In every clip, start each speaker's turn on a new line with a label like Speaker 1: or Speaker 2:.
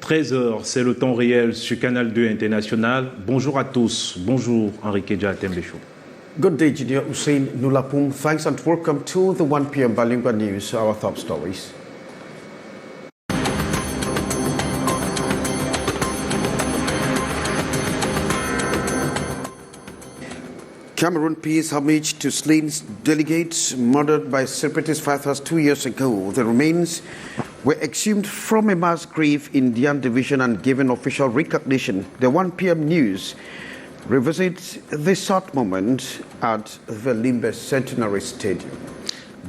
Speaker 1: 13h, c'est le temps réel sur Canal 2 International. Bonjour à tous. Bonjour, Henri Kedja Tembechou.
Speaker 2: Good day, Junior Hussein Nulapum. Thanks and welcome to the 1 p.m. Bilingual News, our top stories. Cameroon pays homage to slain delegates murdered by separatist fighters 2 years ago. The remains were exhumed from a mass grave in Dian Division and given official recognition. The 1 p.m. news revisits this sad moment at the Limbe Centenary Stadium.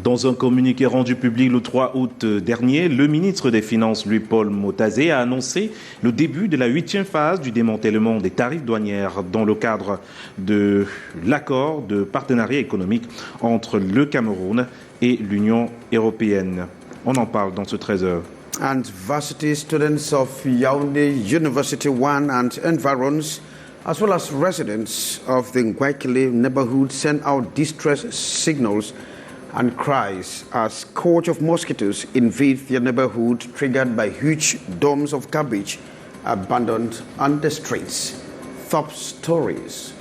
Speaker 1: Dans un communiqué rendu public le 3 août dernier, le ministre des Finances, Louis-Paul Motazé, a annoncé le début de la 8e phase du démantèlement des tarifs douanières dans le cadre de l'accord de partenariat économique entre le Cameroun et l'Union européenne. On en parle dans ce 13h.
Speaker 2: And varsity students of Yaoundé University 1 and environs, as well as residents of the Ngwaikele neighborhood, send out distress signals and cries as scourge of mosquitoes invade their neighborhood, triggered by huge domes of garbage abandoned on the streets. Top stories.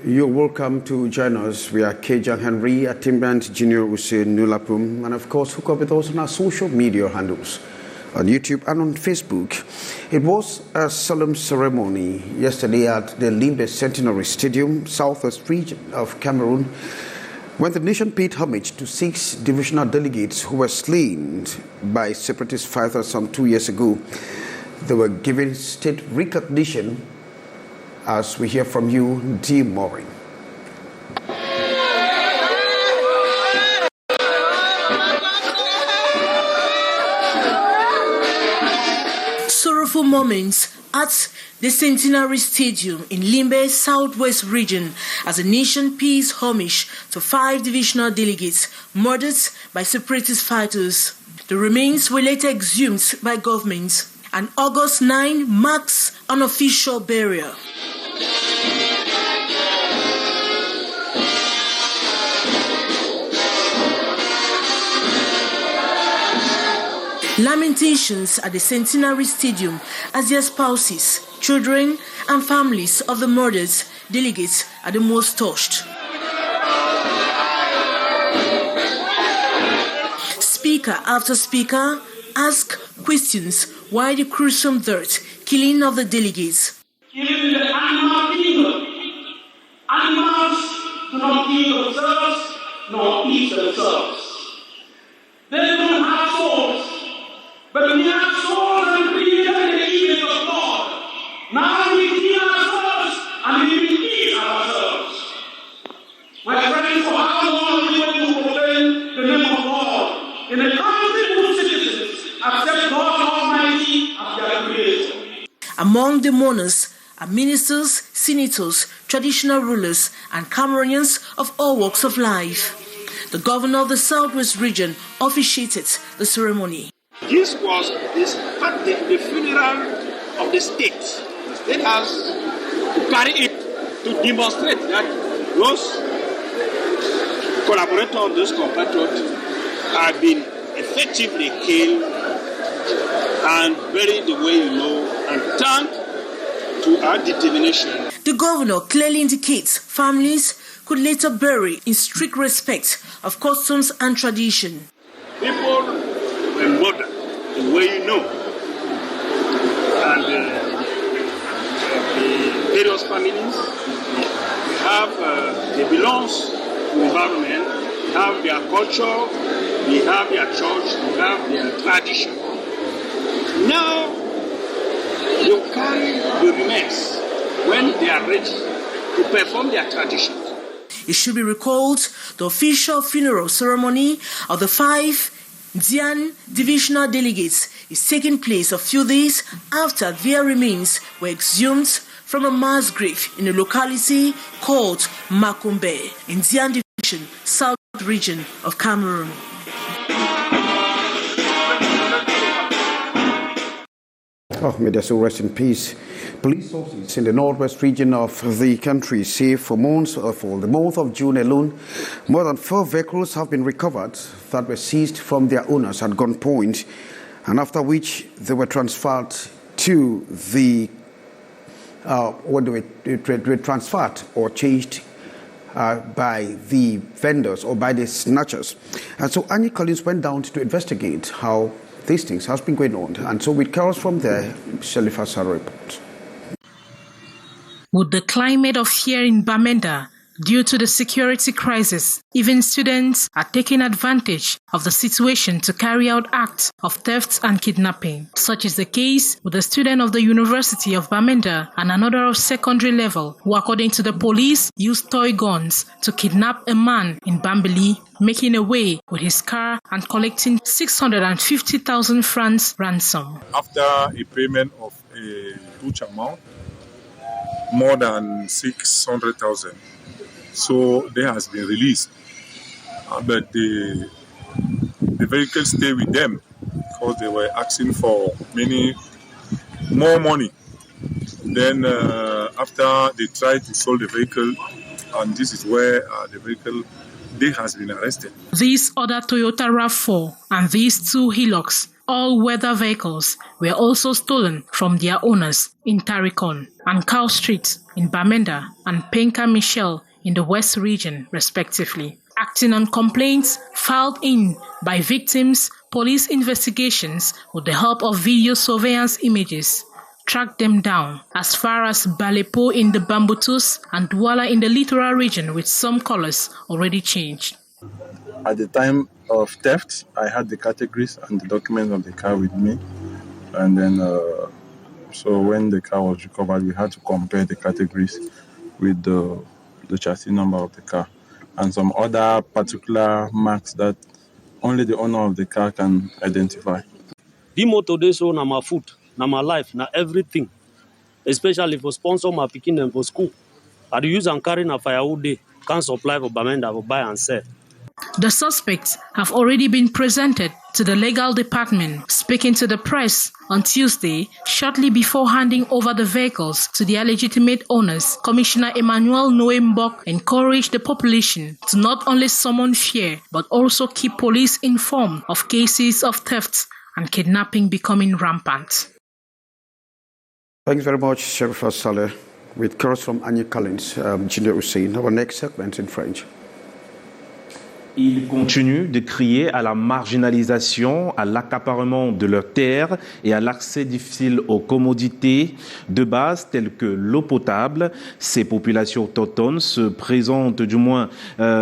Speaker 2: You're welcome to join us. We are Keja Henry, Atimband Junior Hussein Nulapum, and of course hook up with us on our social media handles on YouTube and on Facebook. It was a solemn ceremony yesterday at the Limbe Centenary Stadium, southwest region of Cameroon, when the nation paid homage to 6 divisional delegates who were slain by separatist fighters some 2 years ago. They were given state recognition, as we hear from you, D. Morin.
Speaker 3: Sorrowful moments at the Centenary Stadium in Limbe, southwest region, as the nation pays homage to 5 divisional delegates murdered by separatist fighters. The remains were later exhumed by government, and August 9 marks an official burial. Lamentations at the Centenary Stadium as their spouses, children, and families of the murdered delegates are the most touched. Speaker after speaker ask questions why the gruesome dirt killing of the delegates.
Speaker 4: Killing the animal kingdom. Animals do not kill themselves nor eat themselves. They don't have souls. But we have souls and created in the image of God. Now we kill ourselves and we will eat ourselves. My friends, for how long are we going to proclaim the name of God in a country whose citizens accept God Almighty as their creator?
Speaker 3: Among the mourners are ministers, senators, traditional rulers, and Cameroonians of all walks of life. The governor of the Southwest region officiated the ceremony.
Speaker 5: This was the funeral of the state. The state has to carry it to demonstrate that those collaborators, those compatriots have been effectively killed and buried the way you know, and thank to our determination.
Speaker 3: The governor clearly indicates families could later bury in strict respect of customs and tradition.
Speaker 5: People were murdered the way you know, and the various families, they belong to the environment, they have their culture, they have their church, they have their tradition. Now, you carry the remains when they are ready to perform their traditions.
Speaker 3: It should be recalled the official funeral ceremony of the 5 Dian divisional delegates is taking place a few days after their remains were exhumed from a mass grave in a locality called Makumbe in Dian South region of Cameroon.
Speaker 2: Oh, may their soul rest in peace. Police sources in the northwest region of the country say for the month of June alone, more than 4 vehicles have been recovered that were seized from their owners at gunpoint, and after which they were transferred to the transferred or changed by the vendors or by the snatchers. And so Annie Collins went down to investigate how these things has been going on. And so with Carlos from there, Shalifa Sarah reports.
Speaker 3: With the climate of fear in Bamenda due to the security crisis, even students are taking advantage of the situation to carry out acts of theft and kidnapping. Such is the case with a student of the University of Bamenda and another of secondary level who, according to the police, used toy guns to kidnap a man in Bambili, making away with his car and collecting 650,000 francs ransom.
Speaker 6: After a payment of a huge amount, more than 600,000. So they has been released, but the vehicles stay with them because they were asking for more money. Then after they tried to sell the vehicle, and this is where the vehicle they has been arrested.
Speaker 3: These other Toyota RAV4 and these 2 Hilux, all-weather vehicles, were also stolen from their owners in Tarikon and Cow Street in Bamenda and Penka Michel in the West region, respectively. Acting on complaints filed in by victims, police investigations, with the help of video surveillance images, tracked them down as far as Balepo in the Bambutus and Douala in the littoral region, with some colors already changed.
Speaker 6: At the time of theft, I had the categories and the documents of the car with me. And then, so when the car was recovered, we had to compare the categories with the chassis number of the car and some other particular marks that only the owner of the car can identify.
Speaker 7: The motor dey so na my food, na my life, na everything. Especially for sponsor my pikin and for school. I do use and carry na firewood day, can supply for Bamenda for buy and sell.
Speaker 3: The suspects have already been presented to the legal department. Speaking to the press on Tuesday, shortly before handing over the vehicles to their legitimate owners, Commissioner Emmanuel Noembok encouraged the population to not only summon fear, but also keep police informed of cases of theft and kidnapping becoming rampant.
Speaker 2: Thanks very much, Sheriff Saleh. With chorus from Annie Collins, Junior Hussein. Our next segment in French.
Speaker 1: Ils continuent de crier à la marginalisation, à l'accaparement de leurs terres et à l'accès difficile aux commodités de base telles que l'eau potable. Ces populations autochtones se présentent, du moins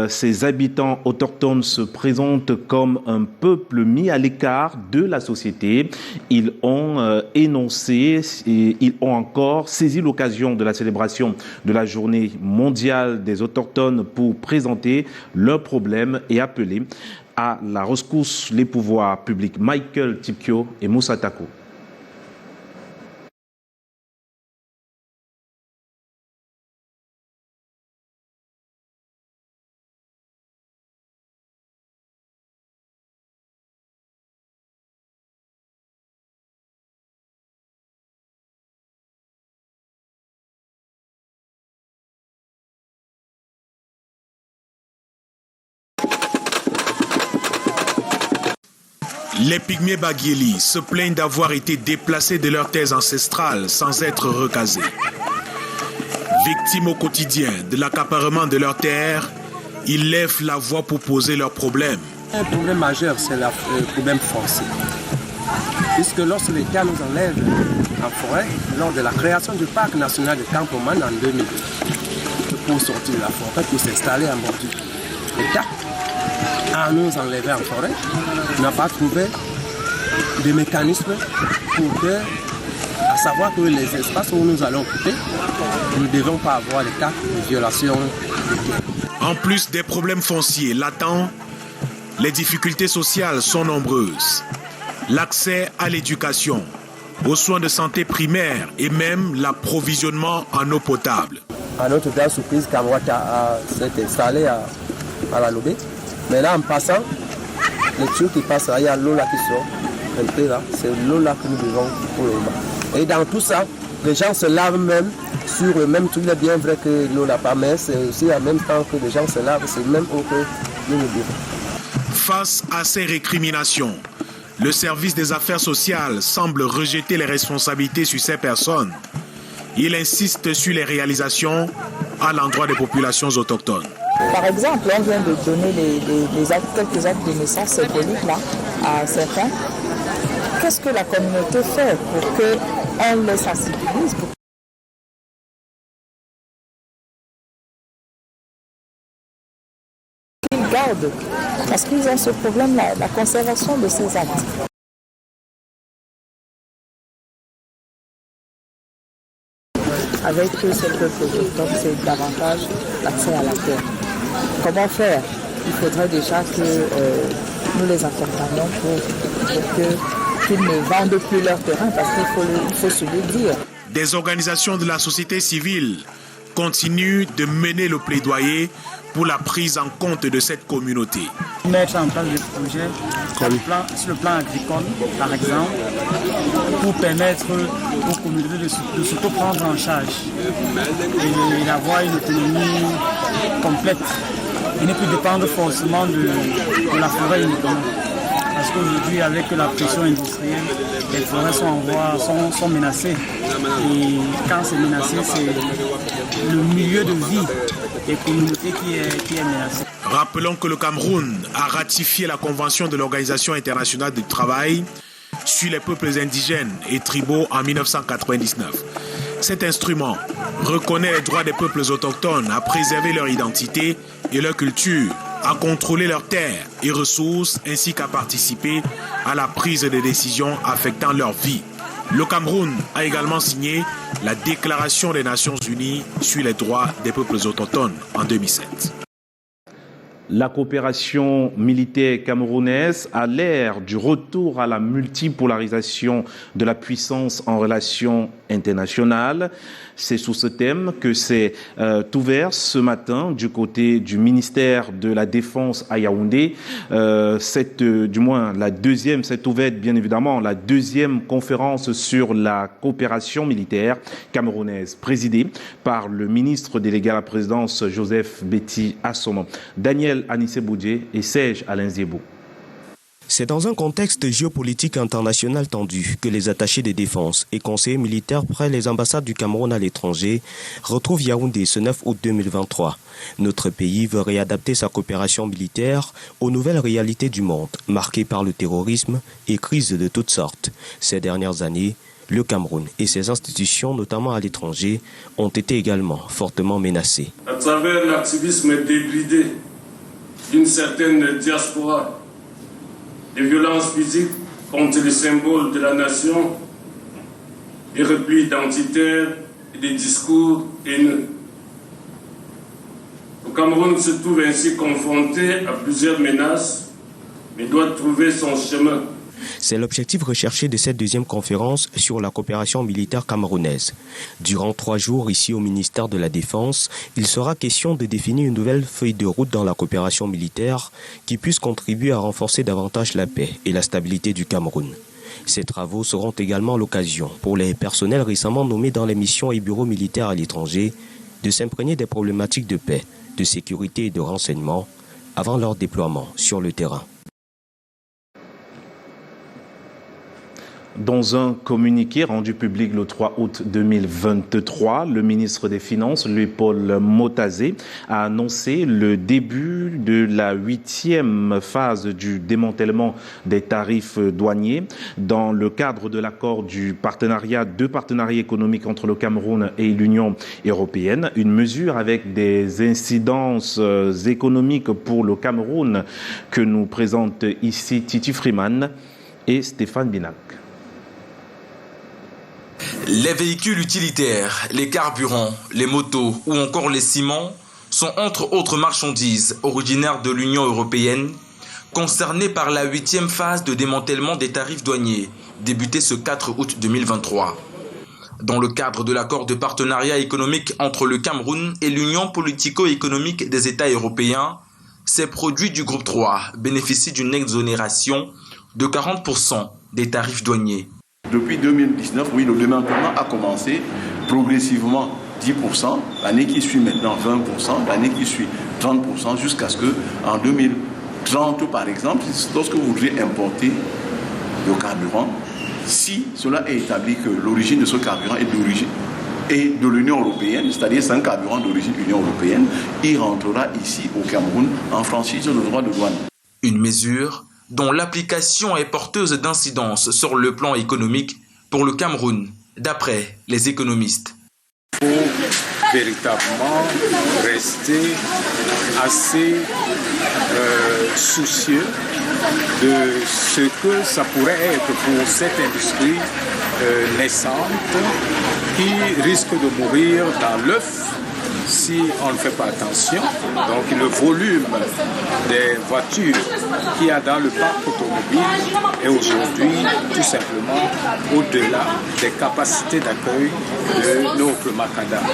Speaker 1: ces habitants autochtones se présentent comme un peuple mis à l'écart de la société. Ils ont énoncé et ils ont encore saisi l'occasion de la célébration de la journée mondiale des autochtones pour présenter leurs problèmes et appeler à la rescousse les pouvoirs publics. Michael Tipkio et Moussa Tako.
Speaker 8: Les pygmées Bagieli se plaignent d'avoir été déplacés de leurs terres ancestrales sans être recasés. Victimes au quotidien de l'accaparement de leurs terres, ils lèvent la voix pour poser leurs problèmes.
Speaker 9: Un problème majeur, c'est le problème foncier. Puisque lorsque l'État nous enlève en forêt, lors de la création du parc national de Campoman en 2002, pour sortir de la forêt, pour s'installer en bordure, l'État à nous enlever en forêt, n'a pas trouvé de mécanisme pour que, à savoir que les espaces où nous allons occuper, nous ne devons pas avoir les cas de violation de terre.
Speaker 8: En plus des problèmes fonciers latents, les difficultés sociales sont nombreuses. L'accès à l'éducation, aux soins de santé primaires et même l'approvisionnement en eau potable.
Speaker 9: À notre grande surprise, Kamwata s'est installé à la lobée. Mais là, en passant, les tuyaux qui passent là, il y a l'eau là qui sort. Un peu là, c'est l'eau là que nous buvons pour le moment. Et dans tout ça, les gens se lavent même sur le même truc. Il est bien vrai que l'eau là pas, mais c'est aussi en même temps que les gens se lavent, c'est le même eau que nous buvons.
Speaker 8: Face à ces récriminations, le service des affaires sociales semble rejeter les responsabilités sur ces personnes. Il insiste sur les réalisations à l'endroit des populations autochtones.
Speaker 10: Par exemple, on vient de donner quelques actes de naissance symboliques là, à certains. Qu'est-ce que la communauté fait pour qu'on les sensibilise, pour qu'ils gardent? Parce qu'ils ont ce problème-là, la conservation de ces actes. Avec ces peuples autochtones, c'est davantage l'accès à la terre. Comment faire? Il faudrait déjà que nous les accompagnions pour qu'ils ne vendent plus leur terrain, parce qu'il faut se le dire.
Speaker 8: Des organisations de la société civile continuent de mener le plaidoyer pour la prise en compte de cette communauté.
Speaker 11: Mettre en place des projets sur le plan agricole, par exemple, pour permettre aux communautés de s'auto-prendre en charge et d'avoir une autonomie complète et ne plus dépendre forcément de la forêt uniquement. Parce qu'aujourd'hui, avec la pression industrielle, les forêts sont menacées. Et quand c'est menacé, c'est le milieu de vie des communautés qui est menacé.
Speaker 8: Rappelons que le Cameroun a ratifié la Convention de l'Organisation internationale du travail sur les peuples indigènes et tribaux en 1999. Cet instrument reconnaît les droits des peuples autochtones à préserver leur identité et leur culture, à contrôler leurs terres et ressources, ainsi qu'à participer à la prise des décisions affectant leur vie. Le Cameroun a également signé la Déclaration des Nations Unies sur les droits des peuples autochtones en 2007.
Speaker 1: La coopération militaire camerounaise à l'ère du retour à la multipolarisation de la puissance en relations internationales. C'est sous ce thème que c'est ouvert ce matin du côté du ministère de la Défense à Yaoundé. C'est ouverte bien évidemment la deuxième conférence sur la coopération militaire camerounaise, présidée par le ministre délégué à la présidence Joseph Betty Assomo, Daniel Anissé Boudjé et Serge Alain Ziebou.
Speaker 12: C'est dans un contexte géopolitique international tendu que les attachés de défense et conseillers militaires près les ambassades du Cameroun à l'étranger retrouvent Yaoundé ce 9 août 2023. Notre pays veut réadapter sa coopération militaire aux nouvelles réalités du monde, marquées par le terrorisme et crises de toutes sortes. Ces dernières années, le Cameroun et ses institutions, notamment à l'étranger, ont été également fortement menacées.
Speaker 13: À travers l'activisme débridé d'une certaine diaspora, des violences physiques contre les symboles de la nation, des replis identitaires et des discours haineux. Le Cameroun se trouve ainsi confronté à plusieurs menaces, mais doit trouver son chemin.
Speaker 12: C'est l'objectif recherché de cette deuxième conférence sur la coopération militaire camerounaise. Durant 3 jours ici au ministère de la Défense, il sera question de définir une nouvelle feuille de route dans la coopération militaire qui puisse contribuer à renforcer davantage la paix et la stabilité du Cameroun. Ces travaux seront également l'occasion pour les personnels récemment nommés dans les missions et bureaux militaires à l'étranger de s'imprégner des problématiques de paix, de sécurité et de renseignement avant leur déploiement sur le terrain.
Speaker 1: Dans un communiqué rendu public le 3 août 2023, le ministre des Finances, Paul Motazé, a annoncé le début de la 8e phase du démantèlement des tarifs douaniers dans le cadre de l'accord de partenariat économique entre le Cameroun et l'Union européenne. Une mesure avec des incidences économiques pour le Cameroun que nous présente ici Titi Freeman et Stéphane Binac.
Speaker 14: Les véhicules utilitaires, les carburants, les motos ou encore les ciments sont entre autres marchandises originaires de l'Union européenne concernées par la 8e phase de démantèlement des tarifs douaniers débutée ce 4 août 2023. Dans le cadre de l'accord de partenariat économique entre le Cameroun et l'Union politico-économique des États européens, ces produits du groupe 3 bénéficient d'une exonération de 40% des tarifs douaniers.
Speaker 15: Depuis 2019, oui, le démantèlement a commencé progressivement 10%, l'année qui suit maintenant 20%, l'année qui suit 30%, jusqu'à ce qu'en 2030, par exemple, lorsque vous voudrez importer le carburant, si cela est établi que l'origine de ce carburant est d'origine et de l'Union européenne, c'est-à-dire c'est un carburant d'origine de l'Union européenne, il rentrera ici au Cameroun en franchise de droit de douane.
Speaker 14: Une mesure dont l'application est porteuse d'incidence sur le plan économique pour le Cameroun, d'après les économistes.
Speaker 16: Il faut véritablement rester assez soucieux de ce que ça pourrait être pour cette industrie naissante qui risque de mourir dans l'œuf si on ne fait pas attention. Donc le volume des voitures qu'il y a dans le parc automobile est aujourd'hui tout simplement au-delà des capacités d'accueil de notre macadam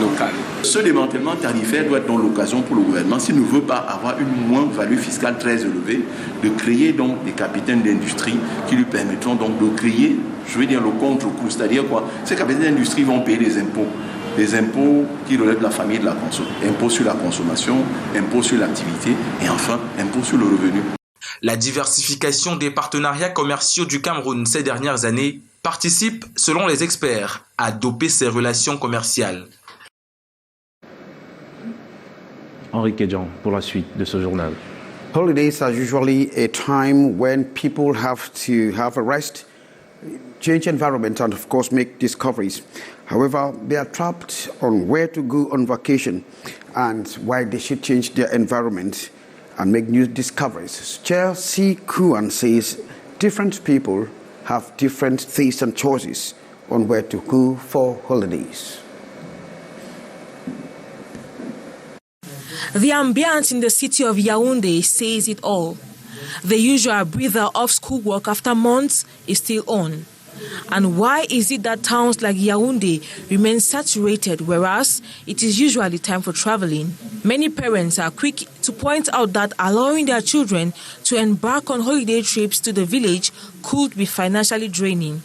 Speaker 16: local.
Speaker 15: Ce démantèlement tarifaire doit être donc l'occasion pour le gouvernement, s'il ne veut pas avoir une moins-value fiscale très élevée, de créer donc des capitaines d'industrie qui lui permettront donc de créer, je veux dire, le contre-coup. C'est-à-dire quoi? Ces capitaines d'industrie vont payer des impôts. Des impôts qui relèvent de la famille de la consommation. Impôts sur la consommation, impôts sur l'activité et enfin, impôts sur le revenu.
Speaker 14: La diversification des partenariats commerciaux du Cameroun ces dernières années participe, selon les experts, à doper ses relations commerciales.
Speaker 1: Henri Kedjan pour la suite de ce journal.
Speaker 2: Holidays are usually a time when people have to have a rest, change environment and of course make discoveries. However, they are trapped on where to go on vacation and why they should change their environment and make new discoveries. Chair C. Kuan says different people have different tastes and choices on where to go for holidays.
Speaker 3: The ambience in the city of Yaoundé says it all. The usual breather of schoolwork after months is still on. And why is it that towns like Yaoundé remain saturated, whereas it is usually time for traveling? Many parents are quick to point out that allowing their children to embark on holiday trips to the village could be financially draining.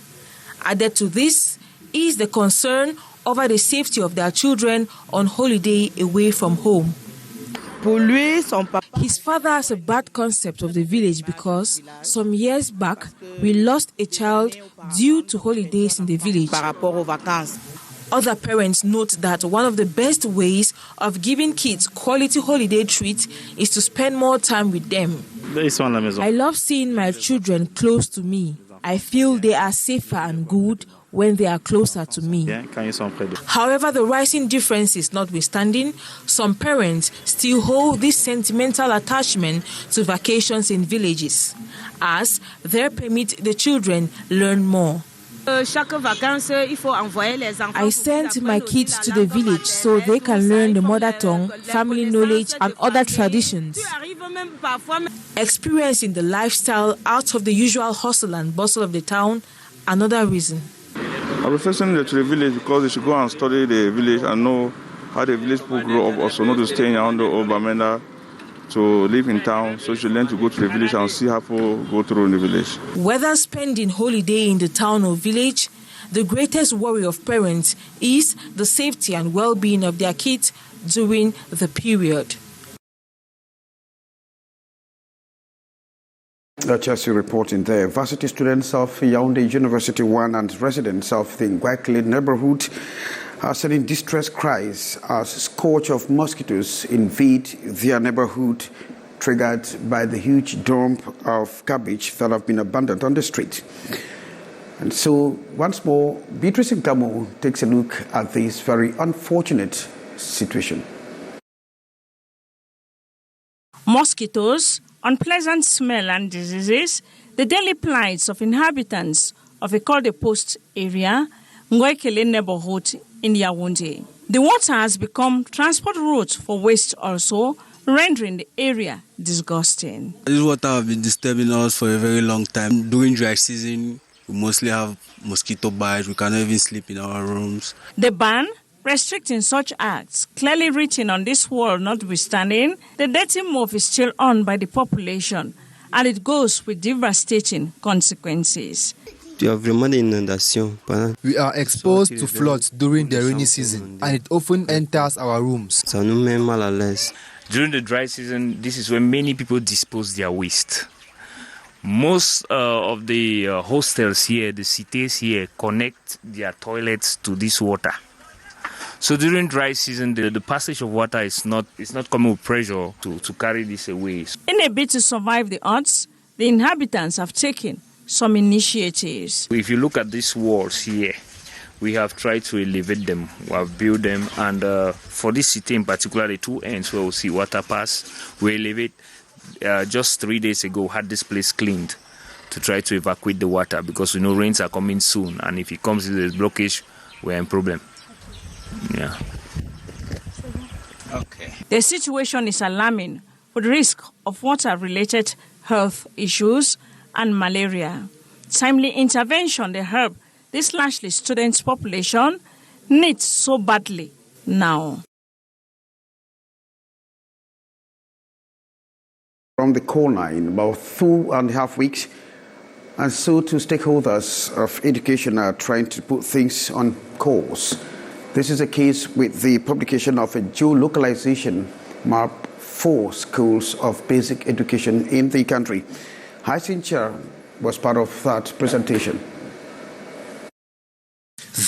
Speaker 3: Added to this is the concern over the safety of their children on holiday away from home. His father has a bad concept of the village because some years back we lost a child due to holidays in the village. Other parents note that one of the best ways of giving kids quality holiday treats is to spend more time with them. I love seeing my children close to me. I feel they are safer and good when they are closer to me. However, the rising differences notwithstanding, some parents still hold this sentimental attachment to vacations in villages, as they permit the children learn more. I send my kids to the village so they can learn the mother tongue, family knowledge, and other traditions. Experiencing the lifestyle out of the usual hustle and bustle of the town, another reason.
Speaker 17: I prefer sending them to the village because they should go and study the village and know how the village people grow up, also not to stay around the Obamenda, to live in town, so you should learn to go to the village and see how people go through in the village. Whether
Speaker 3: spending holiday in the town or village, the greatest worry of parents is the safety and well-being of their kids during the period.
Speaker 2: Chelsea reporting there. Varsity students of Yaoundé University 1 and residents of the Ngwakile neighborhood are sending distress cries as scourge of mosquitoes invade their neighborhood, triggered by the huge dump of garbage that have been abandoned on the street. And so, once more, Beatrice Ngamo takes a look at this very unfortunate situation.
Speaker 18: Mosquitoes, unpleasant smell and diseases, the daily plights of inhabitants of a cul-de-post area, Ngwakile neighborhood in Yaoundé. The water has become transport route for waste also, rendering the area disgusting.
Speaker 19: This water has been disturbing us for a very long time. During dry season, we mostly have mosquito bites. We cannot even sleep in our rooms.
Speaker 18: The ban restricting such acts, clearly written on this wall notwithstanding, the dirty move is still on by the population, and it goes with devastating consequences.
Speaker 20: We are exposed to floods during the rainy season, and it often enters our rooms.
Speaker 21: During the dry season, this is when many people dispose their waste. Most of the hostels here, the cities here, connect their toilets to this water. So during dry season, the passage of water is not coming with pressure to carry this away.
Speaker 18: In a bid to survive the odds, the inhabitants have taken some initiatives.
Speaker 21: If you look at these walls here, we have tried to elevate them, we have built them, and for this city in particular, the two ends where we see water pass, we elevate. Just 3 days ago, had this place cleaned to try to evacuate the water because we know rains are coming soon, and if it comes with a blockage, we're in problem. Yeah.
Speaker 18: Okay. The situation is alarming, with risk of water-related health issues and malaria. Timely intervention, the help this largely student population needs so badly now.
Speaker 2: From the corner in about 2.5 weeks, and so too stakeholders of education are trying to put things on course. This is the case with the publication of a geolocalization map for schools of basic education in the country. Hyacinth was part of that presentation.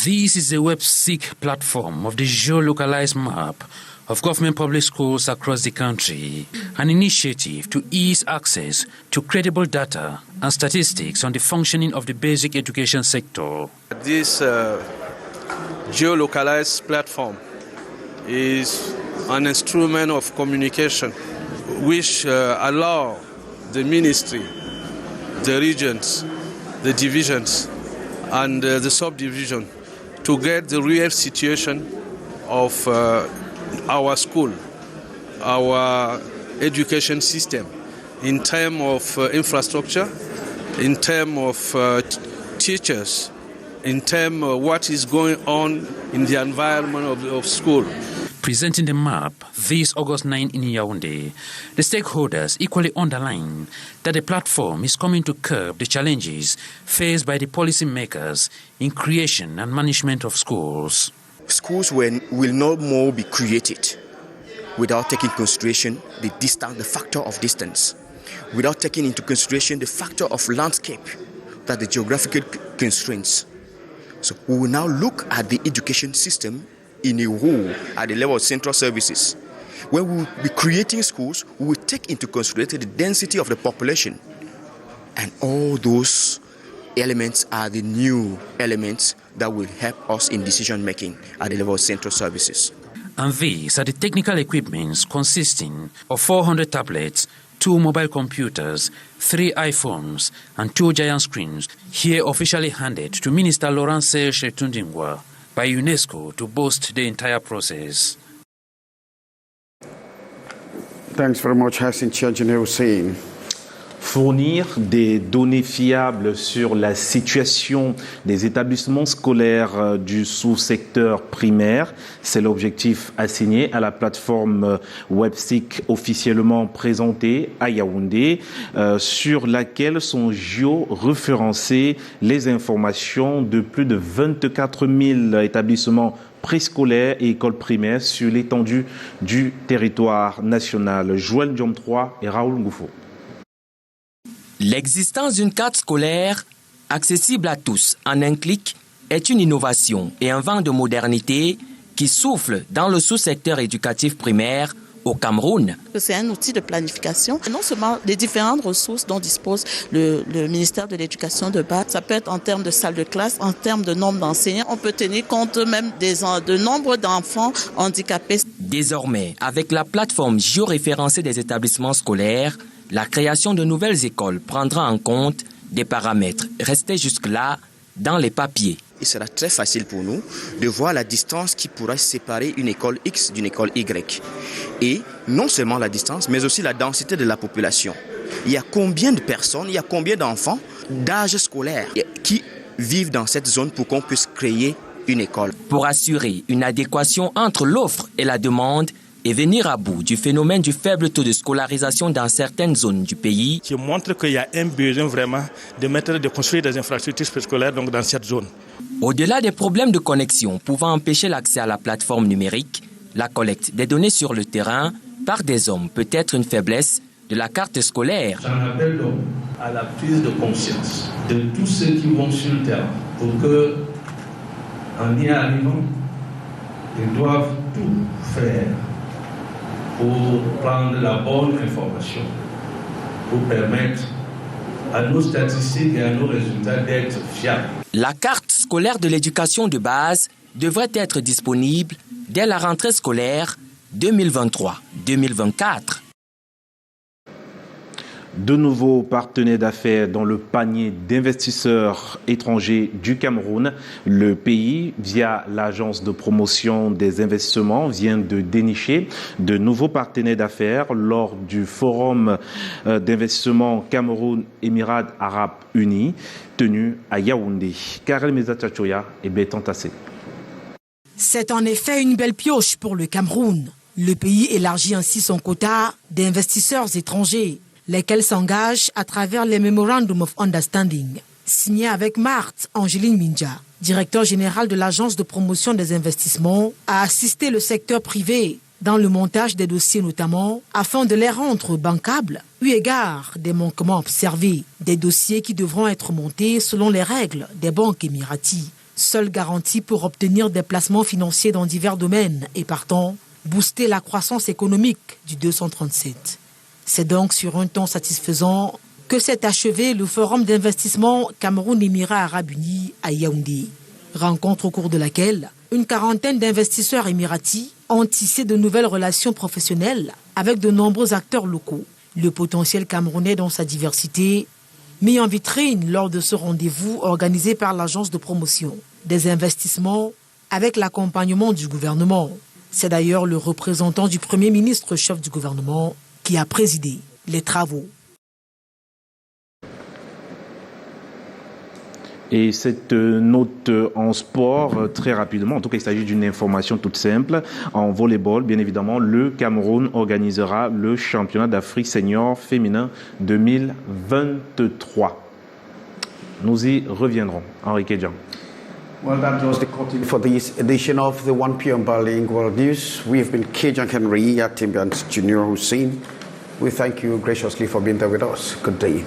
Speaker 22: This is a web-seek platform of the geolocalized map of government public schools across the country, an initiative to ease access to credible data and statistics on the functioning of the basic education sector.
Speaker 23: This geolocalized platform is an instrument of communication which allow the ministry, the regions, the divisions, and the subdivision to get the real situation of our school, our education system, in terms of infrastructure, in terms of teachers, in terms of what is going on in the environment of school.
Speaker 22: Presenting the map this August 9 in Yaoundé, the stakeholders equally underline that the platform is coming to curb the challenges faced by the policymakers in creation and management of schools.
Speaker 24: Schools will no more be created without taking into consideration the distance, the factor of distance, without taking into consideration the factor of landscape, that the geographical constraints. So we will now look at the education system in a whole at the level of central services. When we will be creating schools, we will take into consideration the density of the population. And all those elements are the new elements that will help us in decision making at the level of central services.
Speaker 22: And these are the technical equipments consisting of 400 tablets, 2 mobile computers, 3 iPhones, and 2 giant screens, here officially handed to Minister Laurent Serge Tundingwa by UNESCO to boost the entire process.
Speaker 2: Thanks very much, Hassan Chiajane Hussein.
Speaker 1: Fournir des données fiables sur la situation des établissements scolaires du sous-secteur primaire, c'est l'objectif assigné à la plateforme WebSeek officiellement présentée à Yaoundé, sur laquelle sont géoréférencées les informations de plus de 24 000 établissements préscolaires et écoles primaires sur l'étendue du territoire national. Joël Diom 3 et Raoul Ngoufo.
Speaker 25: L'existence d'une carte scolaire accessible à tous en un clic est une innovation et un vent de modernité qui souffle dans le sous-secteur éducatif primaire au Cameroun.
Speaker 26: C'est un outil de planification. Non seulement les différentes ressources dont dispose le ministère de l'Éducation de base, ça peut être en termes de salles de classe, en termes de nombre d'enseignants. On peut tenir compte même de nombre d'enfants handicapés.
Speaker 25: Désormais, avec la plateforme géoréférencée des établissements scolaires, la création de nouvelles écoles prendra en compte des paramètres restés jusque-là dans les papiers.
Speaker 24: Il sera très facile pour nous de voir la distance qui pourra séparer une école X d'une école Y. Et non seulement la distance, mais aussi la densité de la population. Il y a combien de personnes, il y a combien d'enfants d'âge scolaire qui vivent dans cette zone pour qu'on puisse créer une école.
Speaker 25: Pour assurer une adéquation entre l'offre et la demande et venir à bout du phénomène du faible taux de scolarisation dans certaines zones du pays,
Speaker 4: qui montre qu'il y a un besoin vraiment de construire des infrastructures scolaires donc dans cette zone.
Speaker 25: Au-delà des problèmes de connexion pouvant empêcher l'accès à la plateforme numérique, la collecte des données sur le terrain par des hommes peut être une faiblesse de la carte scolaire.
Speaker 5: J'en appelle donc à la prise de conscience de tous ceux qui vont sur le terrain pour que, en y arrivant, ils doivent tout faire pour prendre la bonne information, pour permettre à nos statistiques et à nos résultats d'être fiables.
Speaker 25: La carte scolaire de l'éducation de base devrait être disponible dès la rentrée scolaire 2023-2024.
Speaker 1: De nouveaux partenaires d'affaires dans le panier d'investisseurs étrangers du Cameroun. Le pays, via l'agence de promotion des investissements, vient de dénicher de nouveaux partenaires d'affaires lors du forum d'investissement Cameroun-Émirats Arabes Unis tenu à Yaoundé. Karel Mezatachouya et Bétan Tassé.
Speaker 3: C'est en effet une belle pioche pour le Cameroun. Le pays élargit ainsi son quota d'investisseurs étrangers, lesquels s'engagent à travers les Memorandum of Understanding, signés avec Marthe Angeline Minja, directeur général de l'agence de promotion des investissements, à assister le secteur privé dans le montage des dossiers notamment, afin de les rendre bancables, eu égard des manquements observés, des dossiers qui devront être montés selon les règles des banques émiraties. Seule garantie pour obtenir des placements financiers dans divers domaines et partant, booster la croissance économique du 237. C'est donc sur un ton satisfaisant que s'est achevé le forum d'investissement Cameroun-Émirats Arabes Unis à Yaoundé. Rencontre au cours de laquelle une quarantaine d'investisseurs émiratis ont tissé de nouvelles relations professionnelles avec de nombreux acteurs locaux. Le potentiel camerounais dans sa diversité mis en vitrine lors de ce rendez-vous organisé par l'agence de promotion des investissements avec l'accompagnement du gouvernement. C'est d'ailleurs le représentant du Premier ministre chef du gouvernement qui a présidé les travaux.
Speaker 1: Et cette note en sport, très rapidement, en tout cas il s'agit d'une information toute simple. En volleyball, bien évidemment, le Cameroun organisera le championnat d'Afrique senior féminin 2023. Nous y reviendrons. Henri Kedjan.
Speaker 2: Well, that was the content for this edition of the 1 p.m. Bilingual News. We have been Kejan Henry, Tim and Junior Hussein. We thank you graciously for being there with us. Good day.